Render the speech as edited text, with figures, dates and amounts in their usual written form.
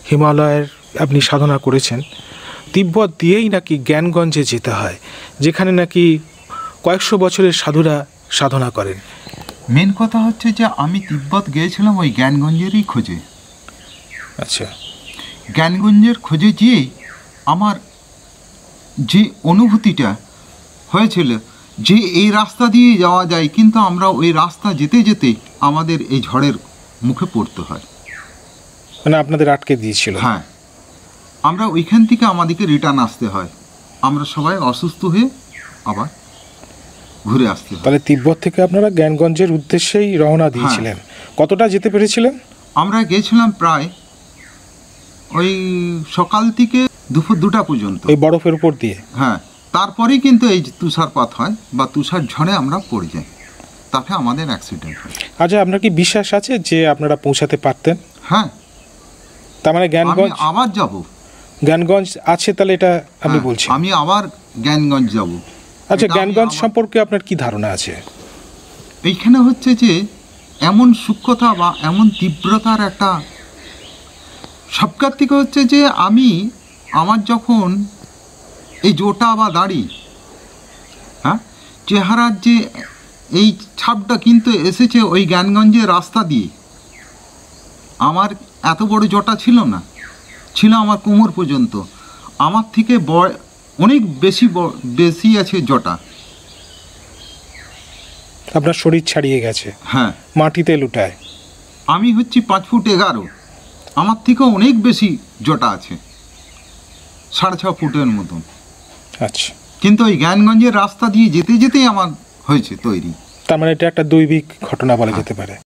হিমালয়ের আপনি সাধনা করেছেন, তিব্বত দিয়েই নাকি জ্ঞানগঞ্জে যেতে হয়, যেখানে নাকি কয়েকশো বছরের সাধুরা সাধনা করেন। মেন কথা হচ্ছে যে আমি তিব্বত গিয়েছিলাম ওই জ্ঞানগঞ্জেরই খোঁজে। আচ্ছা, জ্ঞানগঞ্জের খোঁজে গিয়েই আমার যে অনুভূতিটা হয়েছিল যে এই রাস্তা দিয়ে যাওয়া যায়, কিন্তু আমরা ওই রাস্তা যেতে যেতে আমাদের এই ঝড়ের মুখে পড়তে হয়। মানে আপনাদের আটকে দিয়েছিল? হ্যাঁ, আমরা ওইখান থেকে আমাদেরকে রিটার্ন আসতে হয়, আমরা সবাই অসুস্থ হয়ে আবার ঘুরে আসতে হয়। তাহলে তিব্বত থেকে আপনারা জ্ঞানগঞ্জের উদ্দেশ্যেই রওনা দিয়েছিলেন। কতটা যেতে পেরেছিলেন? আমরা গিয়েছিলাম প্রায় ওই সকাল থেকে দুপুর 2টা পর্যন্ত, এই বরফের উপর দিয়ে। হ্যাঁ, তারপরেই কিন্তু এই তুষারপাত হয় বা তুষার ঝড়ে আমরা পড়ে যাই, তাতে আমাদের অ্যাক্সিডেন্ট হয়। আচ্ছা, আপনার কি বিশ্বাস আছে যে আপনারা পৌঁছাতে পারতেন? হ্যাঁ, তার মানে জ্ঞানগঞ্জ আবার যাব। জ্ঞানগঞ্জ আছে তাহলে এটা আপনি বলছেন? আমি আবার জ্ঞানগঞ্জ যাব। আচ্ছা, জ্ঞানগঞ্জ সম্পর্কে আপনার কি ধারণা আছে? এইখানে হচ্ছে যে এমন সূক্ষ্মতা বা এমন তীব্রতার একটা সবকার থেকে হচ্ছে যে আমার যখন এই জোটা বা দাড়ি, হ্যাঁ, চেহারার যে এই ছাপটা কিন্তু এসেছে ওই জ্ঞানগঞ্জের রাস্তা দিয়ে। আমার এত বড় জটা ছিল না, ছিল আমার কোমর পর্যন্ত। আমার থেকে অনেক বেশি আছে জটা। আপনার শরীর ছাড়িয়ে গেছে? হ্যাঁ, মাটিতে লুটায়। আমি হচ্ছি 5 ফুট 11, আমার থেকেও অনেক বেশি জটা আছে, 6.5 ফুটের মতন। আচ্ছা, কিন্তু ওই জ্ঞানগঞ্জের রাস্তা দিয়ে যেতে যেতেই আমার হয়েছে তৈরি। তার মানে এটা একটা দৈবিক ঘটনা বলা যেতে পারে।